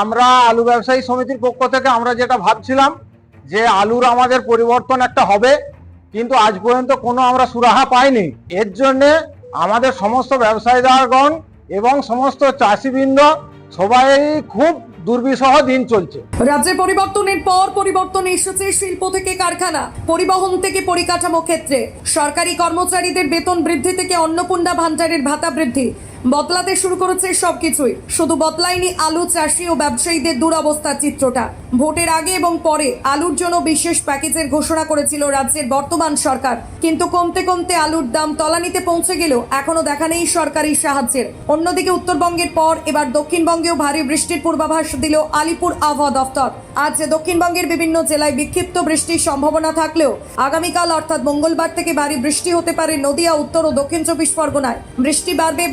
আমরা আলু ব্যবসায়ী সমিতির পক্ষ থেকে আমরা যেটা ভাবছিলাম যে আলুর আমাদের পরিবর্তন একটা হবে, কিন্তু আজ পর্যন্ত কোনো আমরা সুরাহা পাইনি। এর জন্য আমাদের সমস্ত ব্যবসায়ীগণ এবং সমস্ত চাষিবৃন্দ সবাই খুব দুর্বিষহ দিন চলছে। রাজ্যে পরিবর্তনের পর পরিবর্তন এসেছে শিল্প থেকে কারখানা, পরিবহন থেকে পরিকাঠামো ক্ষেত্রে। সরকারি কর্মচারীদের বেতন বৃদ্ধি থেকে অন্নপূর্ণা ভান্ডারের ভাতা বৃদ্ধি বদলাতে শুরু করেছে সবকিছুই। শুধু বদলায়নি আলু চাষি ও ব্যবসায়ীদের দুরবস্থার চিত্রটা। ভোটের আগে এবং পরে আলুর জন্য বিশেষ প্যাকেজের ঘোষণা করেছিল রাজ্যের বর্তমান সরকার, কিন্তু কমতে কমতে আলুর দাম তলানিতে পৌঁছে গেলেও এখনো দেখা নেই সরকারি সাহায্যের। অন্যদিকে উত্তরবঙ্গের পর এবার দক্ষিণবঙ্গেও ভারী বৃষ্টির পূর্বাভাস দিল আলিপুর আবহাওয়া দফতর। আজ দক্ষিণবঙ্গের বিভিন্ন জেলায় বিক্ষিপ্ত বৃষ্টির সম্ভাবনা থাকলেও আগামীকাল অর্থাৎ মঙ্গলবার থেকে ভারী বৃষ্টি হতে পারে নদিয়া, উত্তর ও দক্ষিণ চব্বিশ পরগনায়। বৃষ্টি বাড়বে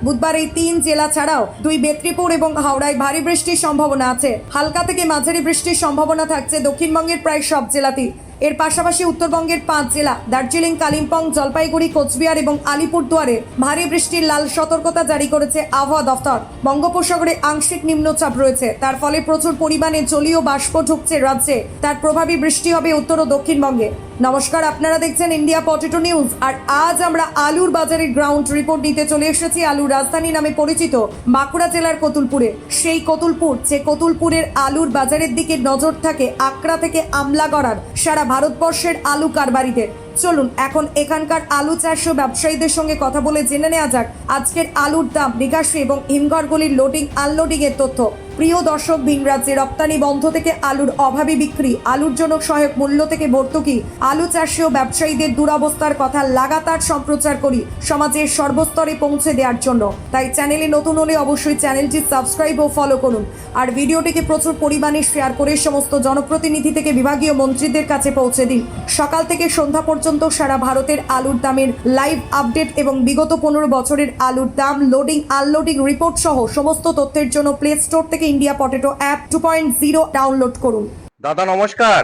বুধবার এই 3 জেলা ছাড়াও 2 মেদিনীপুর এবং হাওড়ায় ভারী বৃষ্টির সম্ভাবনা আছে। হালকা থেকে মাঝারি বৃষ্টির সম্ভাবনা থাকছে দক্ষিণবঙ্গের প্রায় সব জেলাতেই। এর পাশাপাশি উত্তরবঙ্গের 5 জেলা দার্জিলিং, কালিম্পং, জলপাইগুড়ি, কোচবিহার এবং আলিপুরদুয়ারে ভারী বৃষ্টির লাল সতর্কতা জারি করেছে আবহাওয়া দফতর। বঙ্গোপসাগরে আংশিক নিম্নচাপ রয়েছে, তার ফলে প্রচুর পরিমাণে জলীয় বাষ্প ঢুকছে রাজ্যে। তার প্রভাবী বৃষ্টি হবে উত্তর ও দক্ষিণবঙ্গে। নমস্কার, আপনারা দেখছেন ইন্ডিয়া পটেটো নিউজ। আর আজ আমরা আলুর বাজারের গ্রাউন্ড রিপোর্ট নিতে চলে এসেছি আলুর রাজধানী নামে পরিচিত বাঁকুড়া জেলার কতুলপুরে। সেই কতুলপুর, যে কতুলপুরের আলুর বাজারের দিকে নজর থাকে আকড়া থেকে আমলাগড়ার সারা ভারতবর্ষের আলু কারবারিদের। চলুন এখন এখানকার আলু চাষ ও ব্যবসায়ীদের সঙ্গে কথা বলে জেনে নেওয়া যাক আজকের আলুর দাম, নিকাশি এবং হিমঘরগুলির লোডিং আনলোডিং এর তথ্য। প্রিয় দর্শক, ভিন রাজ্যে রপ্তানি বন্ধ থেকে আলুর অভাবী বিক্রি, আলুর জন্য সহায়ক মূল্য থেকে ভর্তুকি, আলু চাষি ও ব্যবসায়ীদের দুরবস্থার কথা লাগাতার সম্প্রচার করি সমাজের সর্বস্তরে পৌঁছে দেওয়ার জন্য। তাই চ্যানেলে নতুন হলে অবশ্যই চ্যানেলটি সাবস্ক্রাইব ও ফলো করুন। আর ভিডিওটিকে প্রচুর পরিমাণে শেয়ার করে সমস্ত জনপ্রতিনিধি থেকে বিভাগীয় মন্ত্রীদের কাছে পৌঁছে দিন। সকাল থেকে সন্ধ্যা পর্যন্ত সারা ভারতের আলুর দামের লাইভ আপডেট এবং বিগত 15 বছরের আলুর দাম, লোডিং আনলোডিং রিপোর্ট সহ সমস্ত তথ্যের জন্য প্লে স্টোর থেকে ইন্ডিয়া পটেটো অ্যাপ 2.0 ডাউনলোড করুন। দাদা নমস্কার।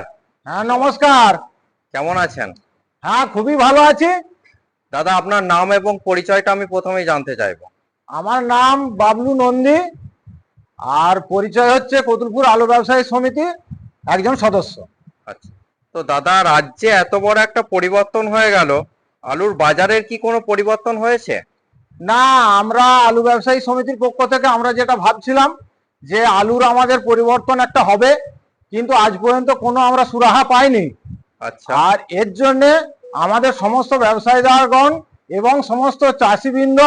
হ্যাঁ নমস্কার। কেমন আছেন? হ্যাঁ খুবই ভালো আছি। দাদা আপনার নাম এবং পরিচয়টা আমি প্রথমেই জানতে চাইবো। আমার নাম বাবলু নন্দী, আর পরিচয় হচ্ছে কতুলপুর আলু ব্যবসায়ী সমিতির একজন সদস্য। আচ্ছা, তো দাদা রাজ্যে এত বড় একটা পরিবর্তন হয়ে গেল, আলুর বাজারের কি কোনো পরিবর্তন হয়েছে? না, আমরা আলু ব্যবসায়ী সমিতির পক্ষ থেকে আমরা যেটা ভাবছিলাম যে আলুর আমাদের পরিবর্তন একটা হবে, কিন্তু আজ পর্যন্ত কোনো আমরা সুরাহা পাইনি। আচ্ছা, আর এর জন্য আমাদের সমস্ত ব্যবসায়ীগণ এবং সমস্ত চাষিবৃন্দ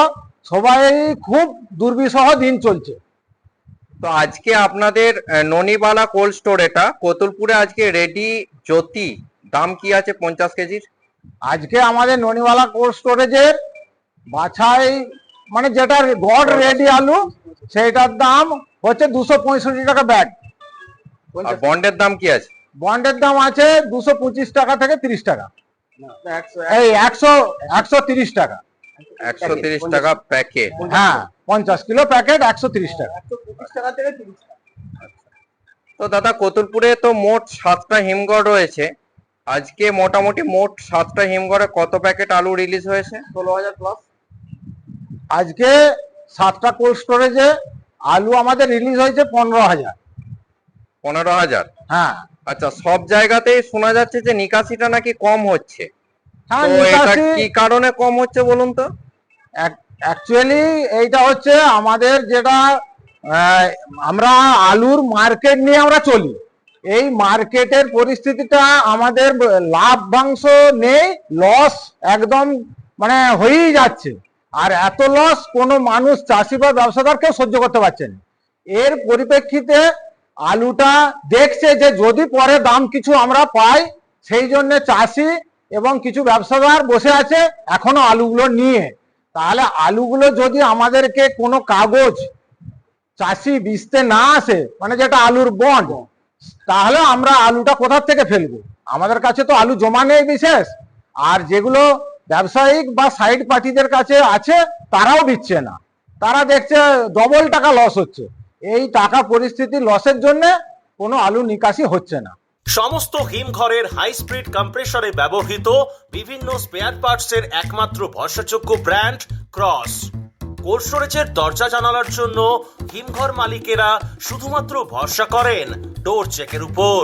সবাই খুব দুর্বিষহ দিন চলছে। তো আজকে আপনাদের ননিবালা কোল্ড স্টোর, এটা কতুলপুরে, আজকে রেডি জ্যোতি দাম কি আছে 50 কেজির? আজকে আমাদের ননিওয়ালা কোল্ড স্টোরেজের বাছাই মানে যেটা গড রেডি আলু, সেইটার দাম হচ্ছে 265 টাকা ব্যাগ। আর বন্ডের দাম কি আছে? বন্ডের দাম আছে 225 টাকা থেকে 30 টাকা, এই 130 টাকা। 130 টাকা প্যাকেট। হ্যাঁ, 50 কিলো প্যাকেট 130 টাকা। তো দাদা কতুলপুরে তো মোট 7টা হিমঘর রয়েছে, আজকে মোটামুটি মোট 7টা হিমঘরে কত প্যাকেট আলু রিলিজ হয়েছে? 16,000 প্লাস। আজকে 7টা কোল্ড স্টোরেজে আলু আমাদের রিলিজ হয়েছে 15,000। 15,000? হ্যাঁ। আচ্ছা, সব জায়গাতেই শোনা যাচ্ছে যে নিকাশিটা নাকি কম হচ্ছে। হ্যাঁ, তো এটা কি কারণে কম হচ্ছে বলুন তো? অ্যাকচুয়ালি এইটা হচ্ছে আমাদের যেটা আমরা আলুর মার্কেট নিয়ে আমরা চলি, এই মার্কেটের পরিস্থিতিটা আমাদের লাভবাংশ নেই, লস একদম মানে হয়েই যাচ্ছে। আর এত লস কোনো মানুষ, চাষি বা ব্যবসাদার কেউ সহ্য করতে পারছে না। এর পরিপ্রেক্ষিতে আলুটা দেখছে যে যদি পরে দাম কিছু আমরা পাই, সেই জন্য চাষি এবং কিছু ব্যবসাদার বসে আছে এখনো আলুগুলো নিয়ে। তাহলে আলুগুলো যদি আমাদেরকে কোনো কাগজ চাষি বেচতে না আসে, মানে যেটা আলুর বন্ড, তাহলে আমরা আলুটা কোথা থেকে ফেলবো? আমাদের কাছে তো আলু জমা নেই বিশেষ। আর যেগুলো ব্যবসায়িক বা সাইড পার্টিদের কাছে আছে তারাও দিচ্ছে না, তারা দেখছে ডবল টাকা লস হচ্ছে। এই টাকা পরিস্থিতি লসের জন্য কোনো আলু নিকাশি হচ্ছে না। সমস্ত হিমঘরের হাই স্পিড কম্প্রেসরে ব্যবহৃত বিভিন্ন স্পেয়ার পার্টসের একমাত্র ভরসাযোগ্য ব্র্যান্ড ক্রস। কোল্ড স্টোরেজের দরজা জানালার জন্য হিমঘর মালিকেরা শুধুমাত্র ভরসা করেন ডোর চেকের উপর।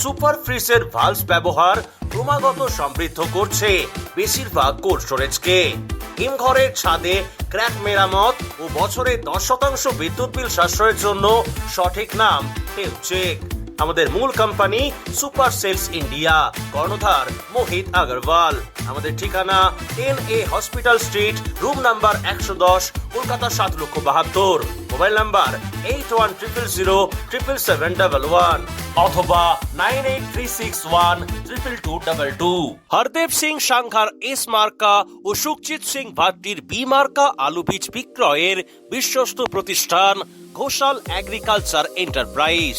সুপার ফ্রিজের ভালভ ব্যবহার ক্রমাগত সমৃদ্ধ করছে বেশিরভাগ কোল্ড স্টোরেজকে। হিমঘরের ছাদে ক্র্যাক মেরামত ও বছরে 10% বিদ্যুৎ বিল সাশ্রয়ের জন্য সঠিক নাম টেমচেক। আমাদের মূল কোম্পানি সুপার সেলস ইন্ডিয়া, কর্ণধার মোহিত আগরওয়াল। আমাদের ঠিকানা NA hospital street, room number 110, Kolkata 7,72,072। Mobile number 8100077711 অথবা 9836122222। হরদেব সিং সাংঘার এস মার্কা ও সুখজিৎ সিং ভাট্টির বি মার্কা আলু বীজ বিক্রয়ের বিশ্বস্ত প্রতিষ্ঠান ঘোষাল এগ্রিকালচার এন্টারপ্রাইজ।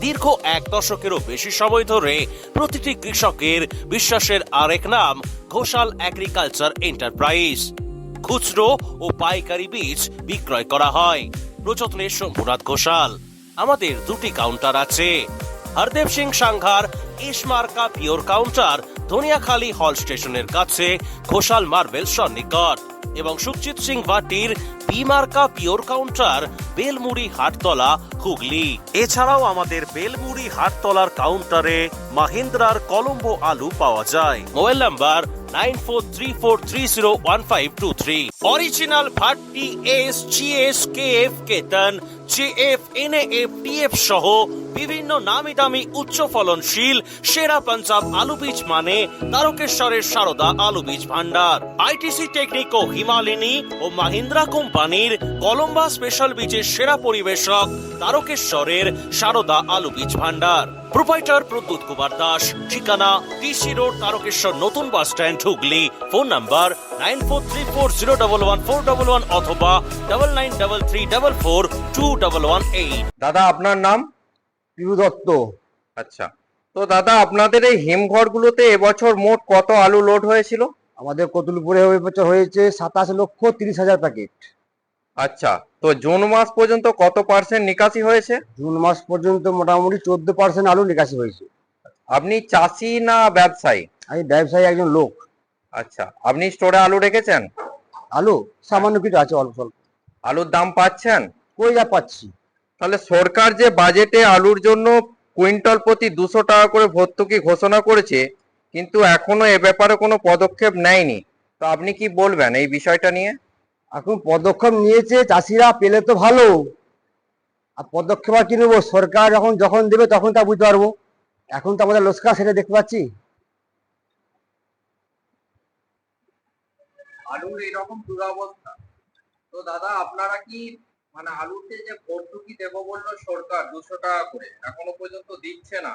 দীর্ঘ 1 দশকেরও বেশি সময় ধরে প্রতিটি কৃষকের বিশ্বাসের আরেক নাম ঘোষাল এগ্রিকালচার এন্টারপ্রাইজ। খুচরো ও পাইকারি বীজ বিক্রয় করা হয়। প্রযত্নে শম্ভুনাথ ঘোষাল। আমাদের 2টি কাউন্টার আছে। হরদেব সিং সাংঘার এস মার্কা পিওর কাউন্টার ধনিয়াখালী হল স্টেশনের কাছে ঘোষাল মার্বেল সন্নিকট, এবং সুখজিৎ সিং ভাটির বি মার্কা পিওর কাউন্টার বেলমুড়ি হাটতলা, হুগলি। এছাড়াও আমাদের বেলমুড়ি হাটতলার কাউন্টারে মাহিন্দ্রার কলম্বো আলু পাওয়া যায়। Mobile number 9434301523। Original Bhatti S, GS, KF, কেতন, JF, NAF, TF সহ বিভিন্ন নামি দামি উচ্চ ফলনশীল সেরা পাঞ্জাব আলু বীজ মানে তারকেশ্বরের সারদা আলু বীজ ভান্ডার। ITC টেকনিক ও হিমালিনী ও মাহিন্দ্রা কোম্পানির কলম্বা স্পেশাল বীজের সেরা পরিবেশক তারকেশ্বরের সারদা আলু বীজ ভান্ডার। প্রোপাইটার প্রদ্যুৎ কুমার দাস। ঠিকানা TC রোড, তারকেশ্বর নতুন bus stand, Hooghly. Phone number 9434011411 অথবা 9933442118। দাদা আপনার নাম? পিউ দত্ত। আচ্ছা, তো দাদা আপনাদের এই হিমঘরগুলোতে এবছর মোট কত আলু লোড হয়েছিল? আমাদের কতুলপুরে এবছর হয়েছে 27,30,000 প্যাকেট। আচ্ছা, তো জুন মাস পর্যন্ত কত পার্সেন্ট নিকাশি হয়েছে? জুন মাস পর্যন্ত মোটামুটি 14% আলু নিকাশি হয়েছে। আপনি চাষি না ব্যবসায়ী? আমি ব্যবসায়ী একজন লোক। আচ্ছা, আপনি স্টোরে আলু রেখেছেন? আলু সামান্য কিছু আছে, অল্প স্বল্প। আলুর দাম পাচ্ছেন? কই যা পাচ্ছি। তাহলে সরকার যে বাজেটে আলুর জন্য কুইন্টাল প্রতি 200 টাকা করে ভর্তুকি ঘোষণা করেছে, কিন্তু এখনো এ ব্যাপারে কোনো পদক্ষেপ নেয়নি। তো আপনি কি বলবেন এই বিষয়টা নিয়ে? এখন পদক্ষেপ নিয়েছে, চাষিরা পেলে তো ভালো। আর পদক্ষেপ আর কি নেবো? সরকার যখন দেবে তখন তা বুঝতে পারবো। এখন তো আমাদের লোসকা সেটা দেখতে পাচ্ছি। আলুর এরকম দুরবস্থা, তো দাদা আপনারা কি মানে আলুতে যে ভর্তুকি দেবো বললো সরকার 200 টাকা করে, এখনো পর্যন্ত দিচ্ছে না,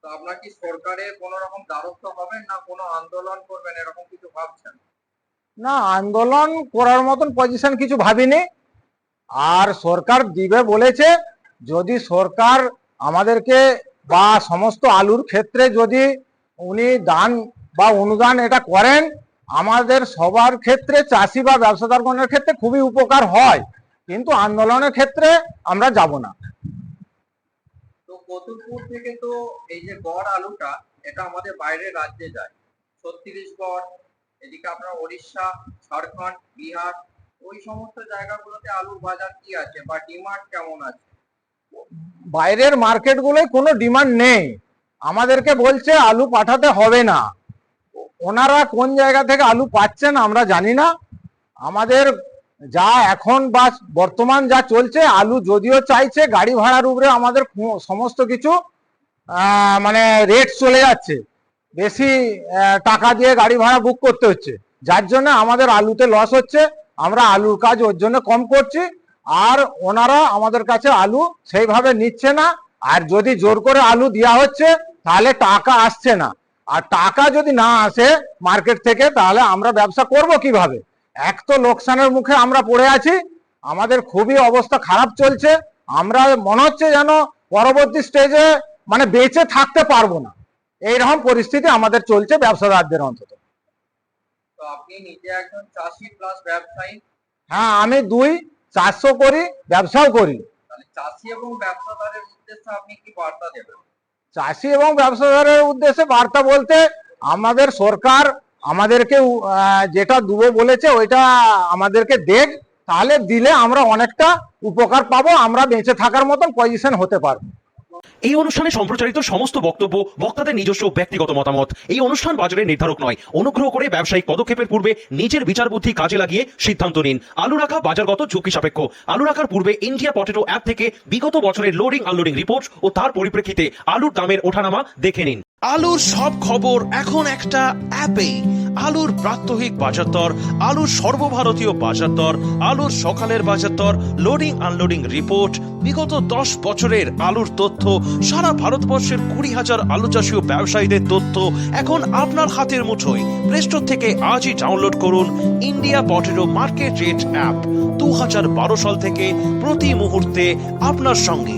তো আপনারা কি সরকারের কোনো রকম দ্বারস্থ হবেন না কোনো আন্দোলন করবেন এরকম কিছু ভাবছেন? না, আন্দোলন করার মতন পজিশন কিছু ভাবিনি। আর সরকার দিবে বলেছে। যদি সরকার আমাদেরকে বা সমস্ত আলুর ক্ষেত্রে যদি উনি দান বা অনুদান এটা করেন, আমাদের সবার ক্ষেত্রে, চাষি বা ব্যবসাদারগণের ক্ষেত্রে খুবই উপকার হয়। কিন্তু আন্দোলনের ক্ষেত্রে আমরা যাব না। তো কতুলপুর থেকে তো এই যে গড় আলুটা, এটা আমাদের বাইরের রাজ্যে যায়, ছত্তিশগড়, এদিকে আপনার ওড়িশা, ঝাড়খণ্ড, বিহার, ওই সমস্ত জায়গাগুলোতে আলুর বাজার কি আছে বা ডিমান্ড কেমন আছে? বাইরের মার্কেটগুলোয় কোনো ডিমান্ড নেই। আমাদেরকে বলছে আলু পাঠাতে হবে না। ওনারা কোন জায়গা থেকে আলু পাচ্ছেন আমরা জানি না। আমাদের যা এখন বা বর্তমান যা চলছে, আলু যদিও চাইছে, গাড়ি ভাড়ার উপরে আমাদের সমস্ত কিছু মানে রেট চলে যাচ্ছে। বেশি টাকা দিয়ে গাড়ি ভাড়া বুক করতে হচ্ছে, যার জন্য আমাদের আলুতে লস হচ্ছে। আমরা আলুর কাজ ওর জন্য কম করছি। আর ওনারা আমাদের কাছে আলু সেইভাবে নিচ্ছে না। আর যদি জোর করে আলু দেওয়া হচ্ছে তাহলে টাকা আসছে না। আর টাকা যদি না আসে মার্কেট থেকে, তাহলে আমরা ব্যবসা করব কিভাবে? এক তো লোকসানের মুখে আমরা পড়ে আছি, আমাদের খুবই অবস্থা খারাপ চলছে। আমরা মনে হচ্ছে যেন পরবর্তী স্টেজে মানে বেঁচে থাকতে পারবো না, এইরকম পরিস্থিতি আমাদের চলছে ব্যবসাদারদের অন্তত। তো আপনি নিজে একজন চাষি প্লাস ব্যবসায়ী? হ্যাঁ, আমি দুই, চাষও করি, ব্যবসাও করি। তাহলে চাষি এবং ব্যবসাদারের উদ্দেশ্যে আপনি কি বার্তা দেবেন? চাষি এবং ব্যবসাদারের উদ্দেশ্যে বার্তা বলতে, আমাদের সরকার আমাদেরকে যেটা দেবো বলেছে ওইটা আমাদেরকে দেখ, তাহলে দিলে আমরা অনেকটা উপকার পাবো, আমরা বেঁচে থাকার মতন পজিশন হতে পারবো। এই অনুষ্ঠানে সম্প্রচারিত সমস্ত বক্তব্য বক্তাদের নিজস্ব ব্যক্তিগত মতামত। এই অনুষ্ঠান বাজারের নির্ধারক নয়। অনুগ্রহ করে ব্যবসায়িক পদক্ষেপের পূর্বে নিজের বিচার বুদ্ধি কাজে লাগিয়ে সিদ্ধান্ত নিন। আলু রাখা বাজারগত ঝুঁকি সাপেক্ষ। আলু রাখার পূর্বে ইন্ডিয়া পটেটো অ্যাপ থেকে বিগত বছরের লোডিং আনলোডিং রিপোর্ট ও তার পরিপ্রেক্ষিতে আলুর দামের ওঠানামা দেখে নিন। আলুর সব খবর এখন একটা অ্যাপেই। আলুর প্রাত্যহিক বাজার দর, আলুর সর্বভারতীয় বাজার দর, আলুর সকালের বাজার দর, লোডিং আনলোডিং রিপোর্ট, বিগত 10 বছরের আলুর তথ্য, সারা ভারতবর্ষের 20,000 আলু চাষী ও ব্যবসায়ীদের তথ্য এখন আপনার হাতের মুঠোয়। প্লে স্টোর থেকে আজই ডাউনলোড করুন India potato market rate app. 2012 সাল থেকে প্রতি মুহূর্তে আপনার সঙ্গে।